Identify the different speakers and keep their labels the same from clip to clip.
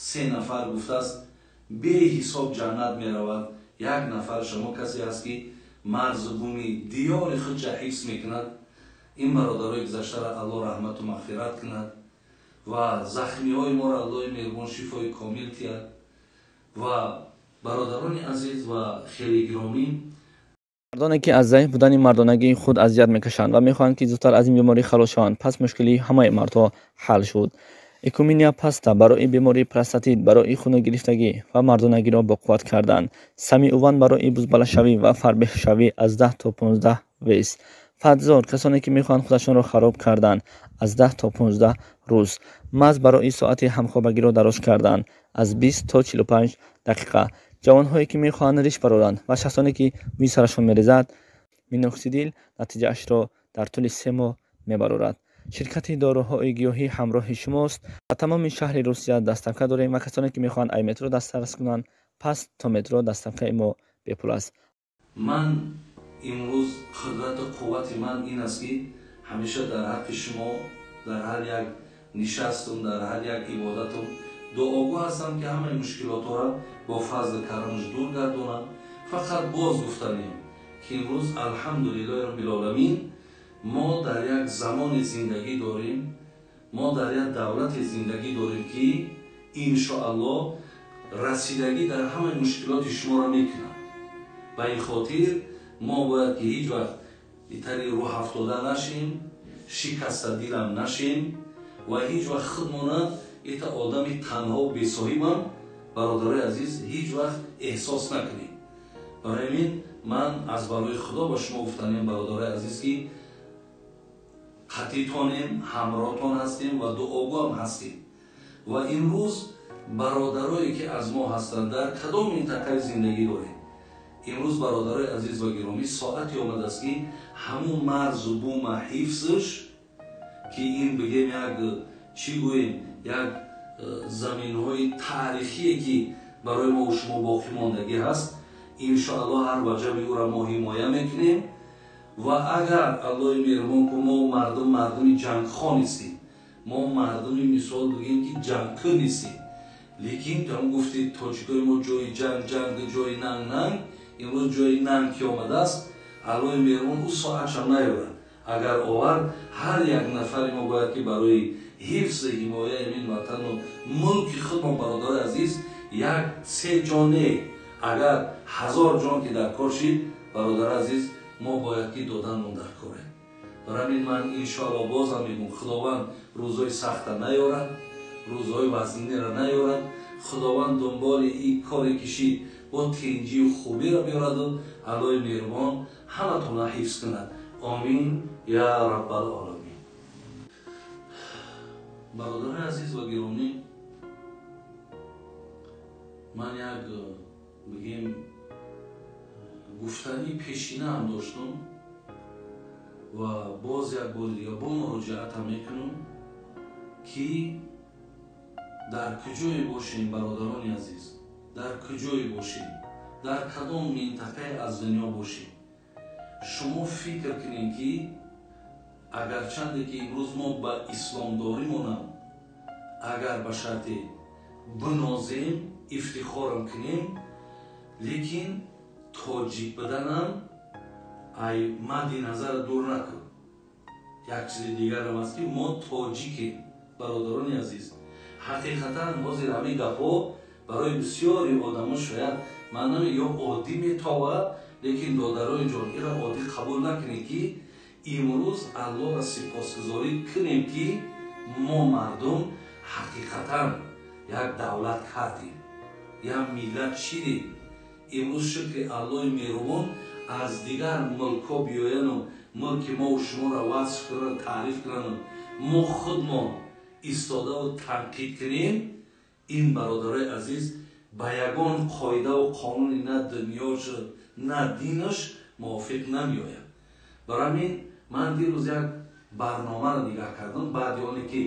Speaker 1: 3 нафар гуфтааст бе ҳисоб ҷаннат меравад. 1 нафар шумо касе ҳаст ки марзу буми диёри худша ҳифз мекунад. ин бародарои гузаштара алло раҳмату мағфират кунад ва захмиҳои моро аллои меҳрубон шифои комил тиҳад. ва бародарони азиз ва хеле гиромӣ,
Speaker 2: мардоне ки аз заиф будани мардонагии худ азият мекашанд ва мехоҳанд ки зудтар аз ин беморӣ халос шаванд, пас мушкилии ҳамаи мардҳо ҳал шуд. Экуминия паста барои бемории простатит, барои хуногирифтагӣ ва мардонагиро боқувват кардан. Самиуван барои бузбалашавӣ ва фарбеҳшавӣ аз 10 то 15 вес. Фатзор касоне ки мехоҳанд худашонро хароб кардан аз 10 то 15 рӯз. Маз барои соати ҳамхобагиро дароз кардан аз 20 то 45 дақиқа. ҷавонҳое ки мехоҳанд риш бароранд ва шахсоне ки мӯи сарашон мерезад, миноксидил натиҷаашро дар тӯли 3 моҳ мебарорад. ширкати доруҳои гиёҳӣ ҳамроҳи шумост. ба тамоми шаҳри Русия доставка дорем ва касоне ки мехоҳанд ай метро дастрас кунанд, пас то метро доставкаи мо бепул аст.
Speaker 1: ман имрӯз қудрату қуввати ман ин аст ки ҳамеша дар ҳаққи шумо дар ҳар як нишастум, дар ҳар як ибодатум дуогӯ ҳастам ки ҳамаи мушкилотҳоро бо фазли карамаш дур гардонам. фақат боз гуфтанем ки имрӯз алҳамдулиллоҳи роббилоламин мо дар як замони зиндагӣ дорем, мо дар як давлати зиндагӣ дорем ки иншоаллоҳ расидагӣ дар ҳамаи мушкилоти шуморо мекунад. ба ин хотир мо бояд ки ҳеҷ вақт итари рӯҳафтода нашем, шикаста дилам нашем ва ҳеҷ вақт худмона ита одами танҳо бесоҳибам, бародарои азиз, ҳеҷ вақт эҳсос накунем. барои ҳамин ман аз барои худо ба шумо гуфтанем, бародарои азиз, ки қатитонем, ҳамроҳтон ҳастем ва дуогӯам ҳастем. ва имрӯз бародарое ки аз мо ҳастанд дар кадом минтақаи зиндагӣ дорем. имрӯз бародарои азиз ва гиромӣ соати омадааст ки ҳамун марзу бума ҳифзш, ки ин бигем як чӣ гӯем, як заминҳои таърихие ки барои мо шумо боқимондагӣ ҳаст. иншоаллоҳ ҳар ваҷаби ӯро мо ҳимоя мекунем ва агар аллоҳи меҳрубон ку мо мардуми ҷангхон нестем, мо мардуми мисол бигем ки ҷангкӯ нестем, лекин там гуфтед тоҷикои мо ҷои ҷанг, ҷои нанг, имрӯз ҷои нанг ки омадааст, аллоҳи меҳрубон ӯ соатшам наёрад. агар овард, ҳар як нафари мо бояд ки барои ҳифзи ҳимояи мин ватану мулки худмон, бародари азиз, як 3 ҷоне, агар 1000 ҷон ки дар кор шид, бародари азиз, мо бояд ки доданмон дар коре. барои ҳамин ман иншоаллоҳ бозам мегӯям, худованд рӯзҳои сахта наёрад, рӯзҳои вазнинеро наёрад. худованд дунболи ин коре кишид бо тинҷию хубиро биёраду аллоҳи меҳрубон ҳаматонро ҳифз кунад. Амин я раббал оламин. бародарои азиз ва гиромӣ, ман як бигем гуфтани пешина ҳам доштам ва боз як бори дига бо муроҷиатам мекунам ки дар куҷое бошем, бародарони азиз, дар куҷое бошем, дар кадом минтақае аз дунё бошем, шумо фикр кунем ки агарчанде ки имрӯз мо ба исломдоримонам, агар ба шарте бинозем, ифтихорам кунем, лекин тоҷик буданам ай мадди назара дур накун. як чизи дигарам аст ки мо тоҷикем, бародарони азиз. ҳақиқатан ҳозир ҳамин гапҳо барои бисёри одамо шояд ман намегӯям оддӣ метовад, лекин додарои ҷон, ира оддӣ қабул накунед ки имрӯз аллоҳро сипосгузорӣ кунем ки мо мардум ҳақиқатан як давлат кардем, як миллат чидем. имрӯз шукри аллоҳи меҳрубон аз дигар мулкҳо биёяну мулки мо шуморо васф кунанд, таъриф кунанд, мо худмон истодаву танқид кунем, ин бародарои азиз ба ягон қоидаву қонуни на дунёш на динаш мувофиқ намеояд. барои ҳамин ман дирӯз як барномаро нигоҳ кардам, баъди оне ки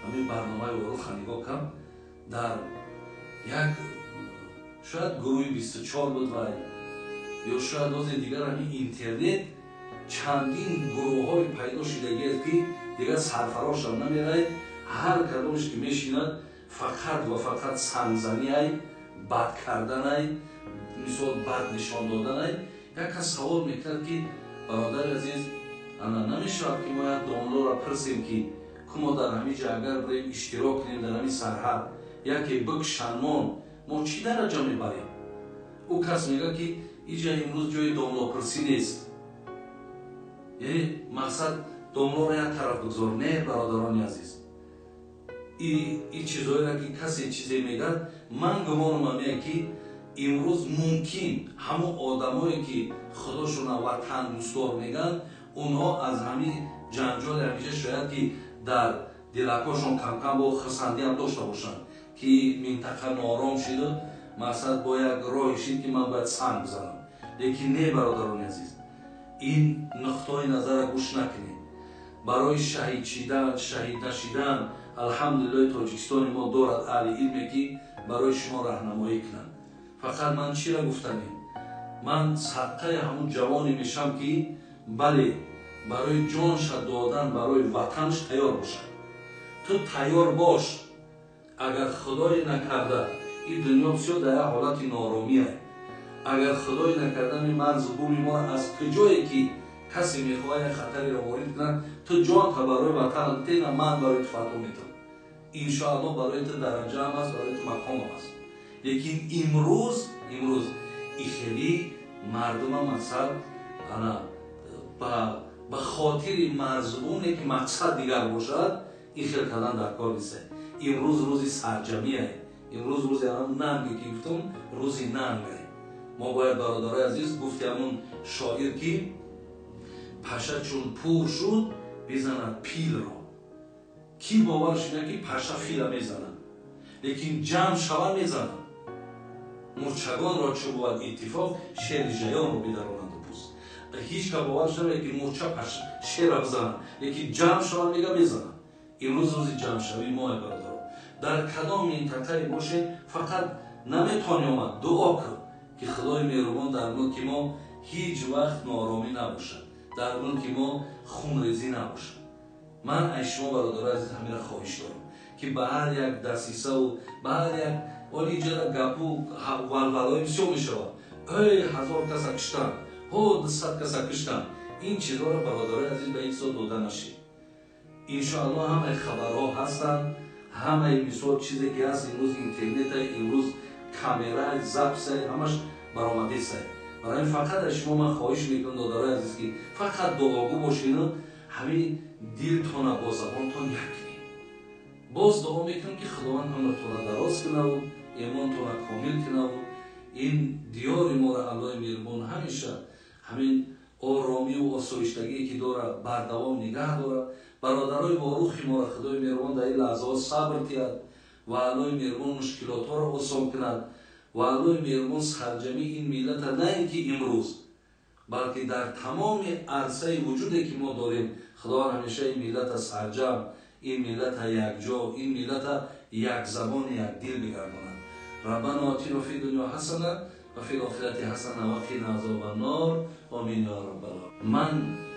Speaker 1: ҳамин барномаи Воруха нигоҳ кардам, дар як шояд гурӯҳи 24 буд ва ё шояд озе дигар ҳамин интернет чандин гурӯҳҳои пайдо шидагиест ки дигар сарфарошам намераҳед, ҳар кадомаш ки мешинад фақат ва фақат сангзанӣ ай, бад кардан ай, мисол бад нишон додан ай. як кас савол мекард ки бародари азиз, ана намешавад ки мо як домлоро пирсем ки кумо дар ҳамин ҷо агар бурем иштирок кунем дар ҳамин сарҳад яке бикшанмон мо чӣ дараҷа мебарем? ӯ кас мегӯяд ки инҷа имрӯз ҷои домлопирсӣ нест. яъне мақсад домлоро як тараф бигзор. Не, бародарони азиз, ин чизҳоеро ки касе чизе мегӯяд, ман гумонам меяд ки имрӯз мумкин ҳамон одамое ки худошона ватан дӯстдор мегӯянд, онҳо аз ҳамин ҷанҷоли ҳамиҷа шояд ки дар дилакҳошон камкам бо хирсандӣ ҳам дошта бошанд ки минтақа ноором шуда, мақсад бо як роҳи шид ки ман бояд санг бизанам. лекин не, бародарони азиз, ин нуқтаи назара гӯш накунед. барои шаҳид нашидан алҳамдулиллоҳи тоҷикистони мо дорад аҳли илме ки барои шумо раҳнамоӣ кунанд. фақат ман чиро гуфтамем, ман садқаи ҳамон ҷавоне мешам ки бале барои ҷонша додан барои ватанш тайёр бошад. ту тайёр бош. агар худое накарда ин дунё бисёр дар як ҳолати норомӣ ай. агар худое накарда марзи буми мо аз куҷое ки касе мехоҳад як хатареро ворид кунад, ту ҷонта барои ватан тена, ман барои ту фато метавам. иншоаллоҳ барои ту дараҷа ҳам аст, барои ту мақом ҳам аст. лекин имрӯз ихели мардума мақсад ана ба хотири марзбуне ки мақсад дигар бошад, ин хел кардан дар кор нест. имрӯз рӯзи сарҷамӣ ай. имрӯз рӯзи ҳамон нанге ки гуфтам, рӯзи нанг ай. мо бояд бародарои азиз гуфти ҳамон шоир ки паша чун пур шуд бизанад пилро. ки боварш меяд ки паша фила мезанад, лекин ҷамъ шава мезанад. мурчагонро чу бувад иттифоқ, шери ҷаёнро бидаронанд пӯст. ҳеҷ ка боварш намеяд ки мурча шера бизанад, лекин ҷамъ шава мега мезанад. имрӯз рӯзи ҷамъшавии мо ай бародарон. дар кадом минтақае бошед, фақат наметавонӣ омад дуо кун ки худои меҳрубон дар мулки мо ҳеҷ вақт нооромӣ набошад, дар мулки мо хунрезӣ набошад. ман ай шумо бародарои азиз ҳамира хоҳиш дорам ки ба ҳар як дастисаву ба ҳар як олиҷара гапу валвалои бисёр мешавад. ой ҳазор каса киштанд, ҳо 200 каса киштанд. ин чизҳоро бародарои азиз ба ҳеҷ зо дода нашед. иншоаллоҳ ҳамаи хабарҳо ҳастанд, ҳамаи мисол чизе ки ҳаст, имрӯз интернетай, имрӯз камерай, записай, ҳамаш баромадистай. барои фақат аз шумо ман хоҳиш мекунам додарои азиз ки фақат дуогӯ бошину, ҳамин дилтона бо забонтон як кунед. боз дуо мекунам ки худованд умртона дароз кунаву имонтона комил кунаву ин диёри моро аллоҳи меҳрубон ҳамеша ҳамин оромию осоиштагие ки дорад бардавом нигаҳ дорад. бародарои ворухи моро худои меҳрубон дар ин лаҳзаҳо сабр диҳад ва аллоҳи меҳрубон мушкилотҳоро осон кунад ва аллоҳи меҳрубон сарҷамии ин миллата на ин ки имрӯз, балки дар тамоми арсаи вуҷуде ки мо дорем, худованд ҳамеша ин миллата сарҷам, ин миллата якҷо, ин миллата якзабон, якдил бигардонад. раббана атина фи дунё ҳасана ва фи лохирати ҳасана ва қина азобаннор. амин я раббал аламин.